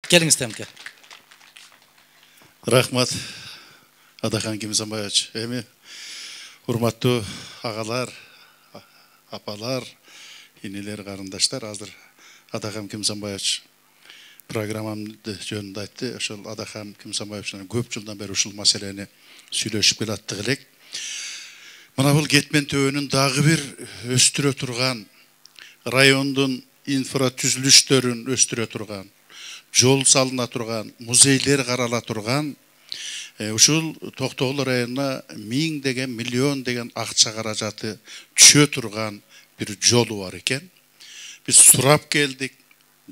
Келіңіз Тәмке. Рахмат, Адахан Кимсанбаевич. Эми урматтуу ағалар, апалар, инелер, қарындаштар, азыр Адахан Кимсанбаевич программамды жөнүндө айтты. Ошол Адахан Кимсанбаевич көп жылдан бери ушул маселени сүйлөшүп келаттык элек. Мына бул Кетмен төбөнүн дагы бир өстүрө турган, райондун инфратүзүлүштөрүн өстүрө турган, жол салына турган, музейлер карала турган, ушул Токтогул районуна 1000 деген, миллион деген акча каражаты түшө турган бир жолу бар экен. Биз сурап келдик,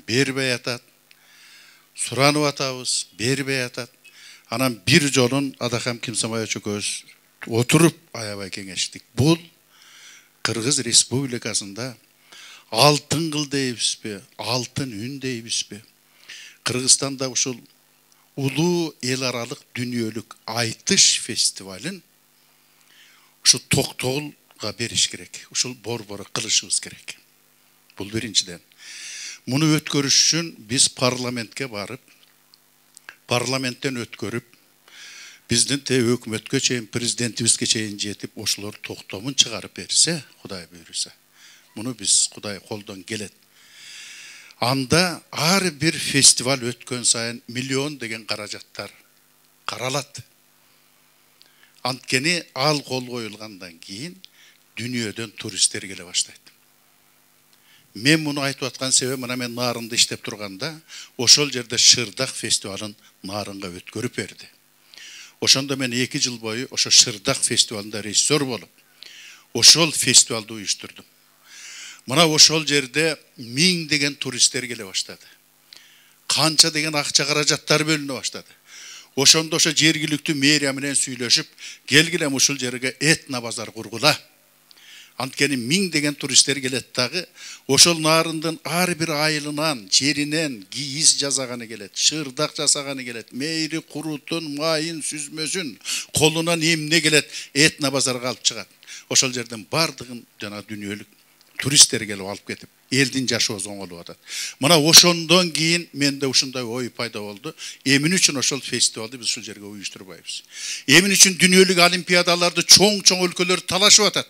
бербей атат. Суранып атабыз, бербей атат. Анан бир жолун Адахан Кимсанбаевич экөөбүз отуруп аябай кеңештик. Бул Кыргыз Республикасында алтын кыл дейбизби, алтын үн дейбизби? Кыргызстанда ушул улуу эл аралык дүнүйөлүк айтыш фестивалын ушу Токтогулга бериш керек. Ушул борбору кылышыбыз керек. Бул биринчиден. Муну өткөрүш үчүн биз парламентке барып, парламенттен өткөрүп, биздин өкмөткө чейин, президентибизге чейин жетип, ошолор токтомун чыгарып берсе, Кудай буйруса. Муну биз Кудай колдон келет. Анда ар бир фестиваль өткөн сайын миллион деген каражаттар каралат. Анткени ал кол коюлгандан кийин дүнүйөдөн туристтер келе баштайт. Мен муну айтып аткан себебим, мына мен Нарында иштеп турганда, ошол жерде Шырдак фестивалын Нарынга өткөрүп берди. Ошондо мен 2 жыл бою ошо Шырдак фестивалында режиссер болуп, ошол фестивалды уюштурдум. Мына ошол жерде 1000 деген туристтер келе баштады. Канча деген акча каражаттар бөлүнө баштады. Ошондо ошо жергиликтүү мэрия менен сүйлөшүп, келгиле ушул жерге этно базар кургула. Анткени 1000 деген туристтер келет дагы, ошол Нарындын ар бир айылынан, жеринен кийиз жасаганы келет, шырдак жасаганы келет, мейри курутун, майын, сүзмөсүн, колунан эмне келет, этно базарга алып чыгат. Ошол жерден бардыгын жана дүнүйөлүк туристтер келип алып кетип, элдин жашоосу оңолуп атат. Мына ошондон кийин менде ушундай ой пайда болду. Эмне үчүн ошол фестивалды биз ушул жерге уюштурбайбыз? Эмне үчүн дүнүйөлүк олимпиадаларды чоң-чоң өлкөлөр талашып атат?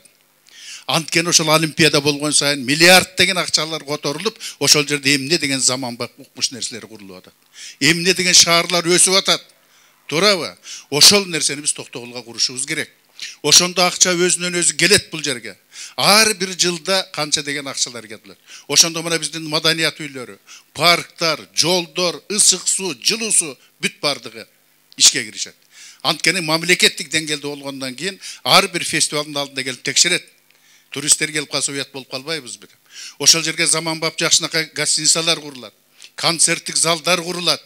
Анткени ошол олимпиада болгон сайын миллиард деген акчалар которулуп, ошол жерде эмне деген заманбап укмуш нерселер курулуп атат. Эмне деген шаарлар өсүп атат. Туурабы? Ошол нерсени биз Токтогулга курушубуз керек. Ошондо акча өзүнөн өзү келет бул жерге. Ар бир жылда канча деген акчалар кетилет. Ошондо мына биздин маданият үйлөрү, парктар, жолдор, ысык суу, жылуу суу бүт бардыгы ишке киришет. Анткени мамлекеттик деңгээлде болгондон кийин ар бир фестивалдын алдында келип текшерет. Туристтер келип калса уят болуп калбайбызбы деп. Ошол жерге заманбап жакшынакай гостиницалар курулат, концерттик залдар курулат.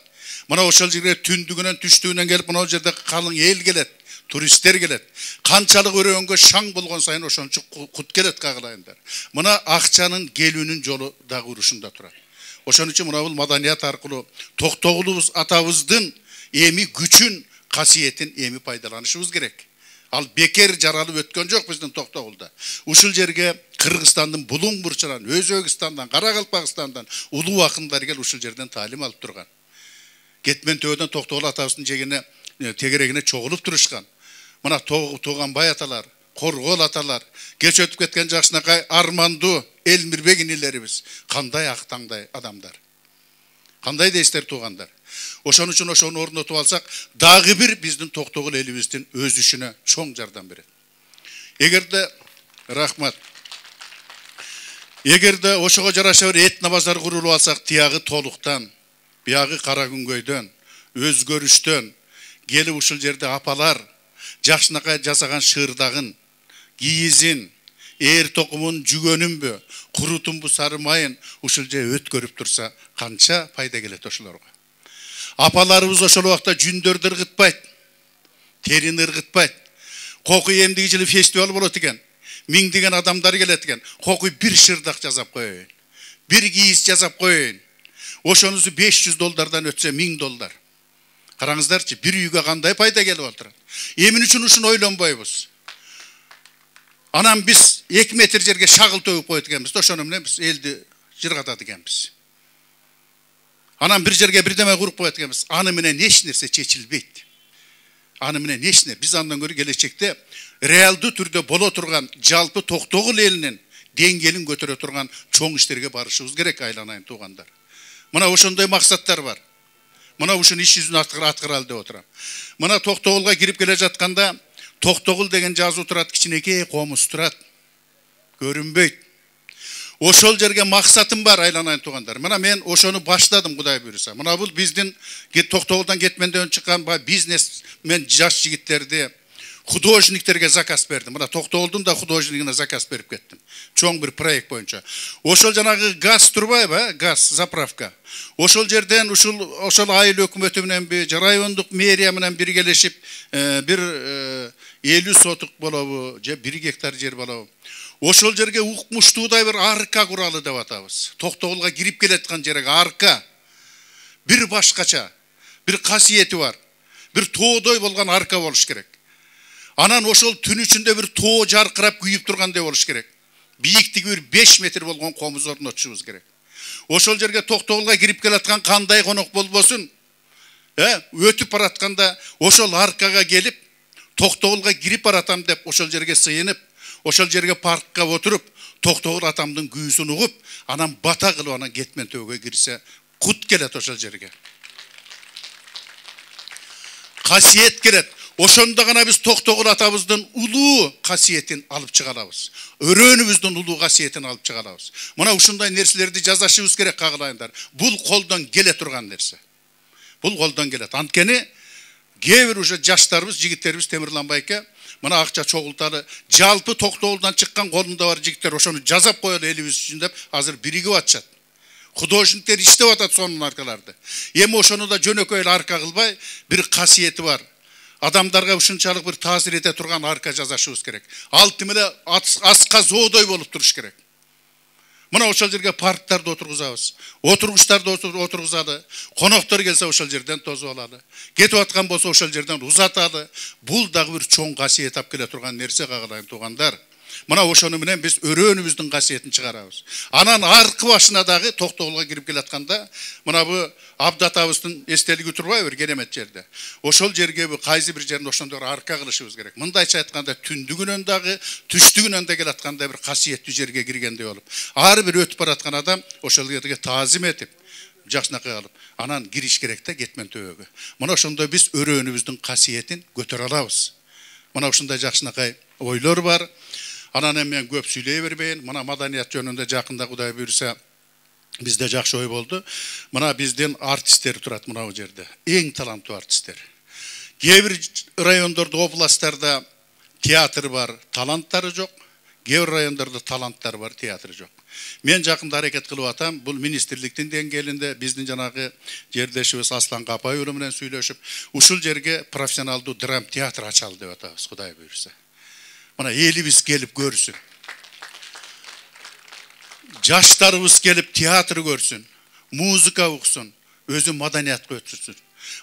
Мына ошол жерге түндүгүнөн түштүгүнөн келип, мына жерде калың эл келет, туристтер келет. Канчалык өрөөнгө шаң болгон сайын ошончо кут келет кагылайындар. Мына акчанын келүүнүн жолу дагы урушунда турат. Ошон үчүн мына бул маданият аркылуу Токтогулубуз атабыздын эми күчүн, касиетин эми пайдаланышыбыз керек. Ал бекер жаралып өткөн жок биздин Токтогулда. Ушул жерге Кыргызстандын булуң бурчунан, Өзбекстандан, Каракалпакстандан улуу акындар келип ушул жерден таалим алып турган. Кетмен төбөдөн Токтогул атабыздын жегине тегерегине чогулуп турушкан. Мына Туганбай аталар, Коргол аталар, кеч өтүп кеткен жакшынакай Армандуу, Элмирбек инелерибиз кандай ак таңдай адамдар. Кандай дейсиздер туугандар? Ошон үчүн ошону орнотуп алсак, дагы бир биздин Токтогул элибиздин өсүшүнө чоң жардам берет. Эгерде рахмат. Эгерде ошого жараша бир этно базар курулуп алсак, тиягы Толуктан, биягы Каракүнгөйдөн, Өзгөрүштөн келип ушул жерде апалар жакшынакай жасаган шырдагын, кийизин, ээр токумун, жүгөнүнбү, курутунбу, сары майын ушул жерде өткөрүп турса, канча пайда келет ошолорго. Апаларыбыз ошол убакта жүндөрдү ыргытпайт, терини ыргытпайт. Кокуй эмдиги жылы фестивал болот экен. 1000 деген адамдар келет экен. Кокуй бир шырдак жасап коеюн, бир кийиз жасап коеюн. Ошонусу $500 өтсө $1000. Караңыздарчы, бир үйгө кандай пайда келип отурат. Эмне үчүн ушуну ойлонбойбуз? Анан биз 2 метр жерге шагыл төгүп коет экенбиз. Ошону менен биз элди жыргатат экенбиз. Анан bir жерге бирдеме куруп коет экенбиз. Аны менен эч нерсе чечилбейт. Аны менен эч нерсе. Биз андан көрө келечекте реалдуу түрдө боло турган жалпы Токтогул элинин деңгээлин көтөрө турган чоң иштерге барышыбыз керек, айланайын туугандар. Мына ошондой максаттар бар. Мына ушуну иш жүзүнө аткаралы деп отурам. Мына Токтогулга кирип келе жатканда Токтогул деген жазуу турат, кичинекей комуз турат. Көрүнбөйт. Ошол жерге максатым бар, айланайын туугандар. Мына мен ошону баштадым, Кудай буйруса. Мына бул биздин Токтогулдан кетменден чыккан бизнесмен жаш жигиттерди, художниктерге заказ бердим. Мына Токтогулдун да художнигине заказ берип кеттим. Чоң бир проект боюнча. Ошол жанагы газ турбайбы, газ заправка. Ошол жерден ошол айыл өкмөтү менен райондук мэрия менен биргелешип, бир 50 сотук болобу, же 1 гектар жер болобу. Ошол жерге укмуштуудай бир арка куралы деп атабыз. Токтогулга кирип келаткан жерге арка бир башкача, бир касиети бар. Бир тоодой болгон арка болуш керек. Анан ошол түн ичинде бир тоо жаркырап күйүп тургандай болуш керек. Бийиктиги бир 5 метр болгон комуз орнотушубуз керек. Ошол жерге Токтогулга кирип келаткан кандай конок болбосун, өтүп баратканда ошол аркага келип, Токтогулга кирип баратам деп ошол жерге сыйынып, ошол жерге паркка отуруп, Токтогул атамдын күйүүсүн угуп, анан бата кылып анан кетмен төбөгө кирсе, кут келет ошол жерге. Касиет келет. Ошондо гана биз Токтогул атабыздын улуу касиетин алып чыга алабыз. Өрөөнүбүздүн улуу касиетин алып чыга алабыз. Мына ушундай нерселерди жазашыбыз керек, кагылайындар. Бул колдон келе турган нерсе. Бул колдон келет. Анткени кээ бир уже жаштарыбыз, жигиттерибиз Темирлан байке, мына акча чогулталы, жалпы Токтогулдан чыккан колунда бар жигиттер ошону жазап коелу элибиз үчүн деп азыр биригип атышат. Художниктер иштеп атат сонун аркаларды. Эми ошону да жөнөкөй арка кылбай, бир касиети бар. Адамдарга ушунчалык бир таасир эте турган арка жасашыбыз керек. Алты менен аска зоодой болуп туруш керек. Мына ошол жерге парктарды отургузабыз. Отургучтарды отургузалы. Коноктор келсе ошол жерден тосуп алалы. Кетип аткан болсо ошол жерден узаталы. Бул дагы бир чоң касиет алып келе турган нерсе, кагылайын туугандар. Мына ошону менен биз өрөөнүбүздүн касиетин чыгарабыз. Анан аркы башына дагы Токтогулга кирип келатканда, мына бу Абдатабыздын эстелиги турбайбы бир керемет жерде. Ошол жерге кайсы бир жерин ошондой арка кылышыбыз керек. Мындайча айтканда түндүгүнөн дагы, түштүгүнөн да келатканда бир касиеттүү жерге киргендей болуп, ар бир өтүп бараткан адам ошол жерге таазим этип, жакшынакай алып, анан кириш керек да кетмен төбөгө. Мына ошондой биз өрөөнүбүздүн касиетин көтөрө алабыз. Мына ушундай жакшынакай ойлор бар. Анан мен көп сүйлөй бербейин. Мына маданият жөнүндө жакында Кудай буйруса бизде жакшы ой болду. Мына биздин артисттер турат мына бу жерде. Эң таланттуу артисттер. Кээ бир райондордо, областтарда театр бар, таланттары жок. Кээ бир райондордо таланттар бар, театр жок. Мен жакында аракет кылып атам. Бул министрликтин деңгээлинде биздин жанагы жердешибиз Аслан Капай уулу менен сүйлөшүп, ушул жерге профессионалдуу драм театр ачалы деп атабыз, Кудай буйруса. Мына элибиз келип көрсүн. Жаштарыбыз келип театр көрсүн, музыка уксун, өзү маданиятка өтсүн.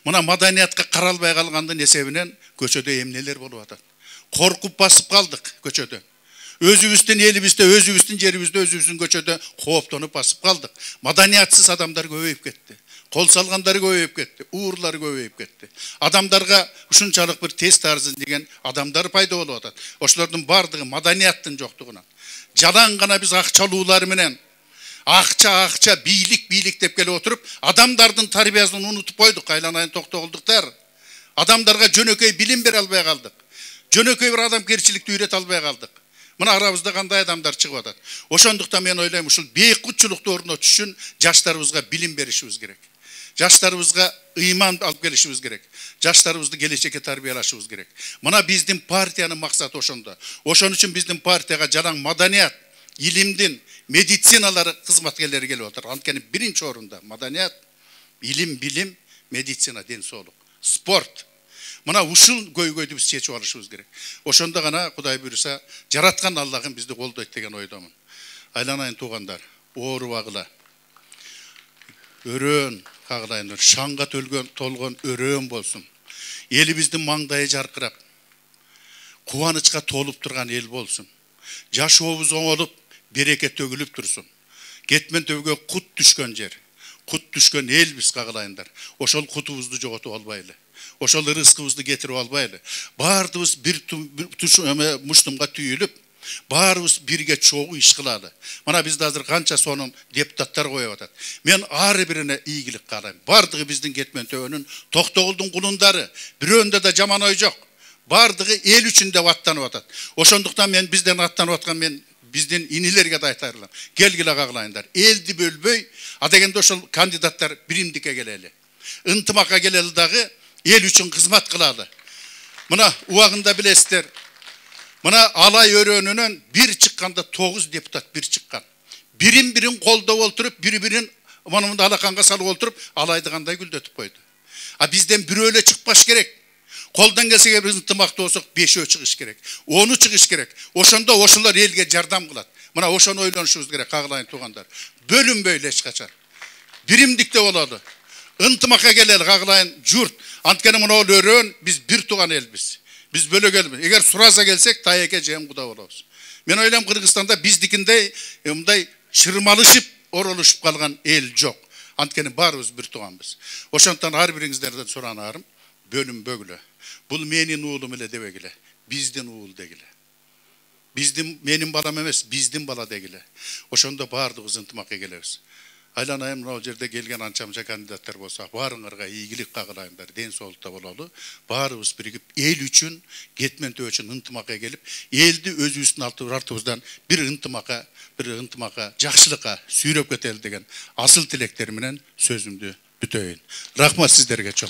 Мына маданиятка каралбай калгандын эсебинен көчөдө эмнелер болуп атат. Коркуп басып калдык көчөдө. Өзүбүздүн элибизде, өзүбүздүн жерибизде, өзүбүздүн көчөдө кооптонуп басып калдык. Маданиятсыз адамдар көбөйүп кетти. Кол салгандар көбөйүп кетти, уурлар көбөйүп кетти. Адамдарга ушунчалык бир тез тарзын деген адамдар пайда болуп атат. Ошолордун бардыгы маданияттын жоктугунан. Жалаң гана биз акчалуулар менен акча, бийлик деп келип отуруп, адамдардын тарбиясын унутуп койдук, айланайын Токтогулдуктар. Адамдарга жөнөкөй билим бере албай калдык. Жөнөкөй бир адамгерчиликти үйрөтө албай калдык. Мына арабызда кандай адамдар чыгып атат. Ошондуктан мен ойлойм, ушул бейкутчулукту орнотуш үчүн жаштарыбызга билим беришибиз керек. Жаштарыбызга ыйман алып келишибиз керек. Жаштарыбызды келечекке тарбиялашыбыз керек. Мына биздин партиянын максаты ошондо. Ошон үчүн биздин партияга жалаң маданият, илимдин, медициналары кызматкерлери келип отур. Анткени биринчи орунда маданият, илим, билим, медицина, ден соолук, спорт. Мына ушул көйгөйдү биз чечип алышыбыз керек. Ошондо гана Кудай буйруса жараткан Аллахым бизди колдойт деген ойдомун. Айланайын туугандар, оорубагыла. Өрөөн, кагылайын, шаңга толгон өрөөн болсун. Элибиздин маңдайы жаркырап, кубанычка толуп турган эл болсун. Жашообуз оңолуп, береке төгүлүп турсун. Кетмен төбөгө кут түшкөн жер. Kut düşkön el biz kagılayınдар. Oşol kutubuzdu jogotуп albaylı. Oşol rızkыбызды getirip albaylı. Bardыбыз bir muştumga tüyülüp, barыбыз birge çoğu iş kılalı. Mana bizde hazır kança sonun deputatlar koyup atat. Men ar birine iyilik kalayım. Bardığı bizden ketmen töөнün Toktogulдун kulundары. Biröönde de jaman oy jok. Bardığı el üçünde vattanıp atat. Oşonduktan men bizden attanıp atkan men bizden inilerge de aytarlam. Gelgile kagılayınдар. Eldi bölböy, adegende oşol kandidatlar birimdike geleli. Intımaka geleli dağı el üçün hizmet kılalı. Mına uağında bilesizler. Mına alay örüönünün bir çıkkanda 9 deputat bir çıkkan. Birin kolda olturup, birin manımında alakanga salıp olturup, alaydıganday güldötüp koydu. Bizden bir öyle çıkbaş gerek. Koldan gelse biz ıntımakta olsak 5'e çıkış gerek. 10'u çıkış gerek. Oşonda oşular elge jardam kılat. Mına oşonu oylanışımız gerek, kagılayın tuğandar. Bölüm böyle eş kaçar. Birimdikte oladı. Intımaka geleli kagılayın jurt. Antkeni mına ol örüön, biz bir tuğan elbiz. Biz böyle gelmiyoruz. Eğer Suraza gelsek tayeke cehem kuda olabız. Men oylam Kırgızstanda bizdikinde mınday çırmalışıp, oroluşup kalgan el jok. Antkeni barыбыз bir tuğanbız. Oşondan har biringizlerden soranarım. Bölüm bögülü. Bul menin uğulum ile debegile. Bizden uğul degile. Bizden menin balam emes, bizden bala degile. Oşonda bardığız intımaka geleriz. Aylanayım o yerde gelgen ançamca kandidatlar bolsa, barыңarga iyilik kagılayımдар, den soğulukta bolalı. Barыбыз birigip el üçün, ketmen tööçün intımaka gelip, eldi özübüzdün artıbızdan bir intımaka, jakşılıkka sүйröp keteli degen asıl tileklerimden sözümdü bütöйүн. Rahmat sizlerge çok.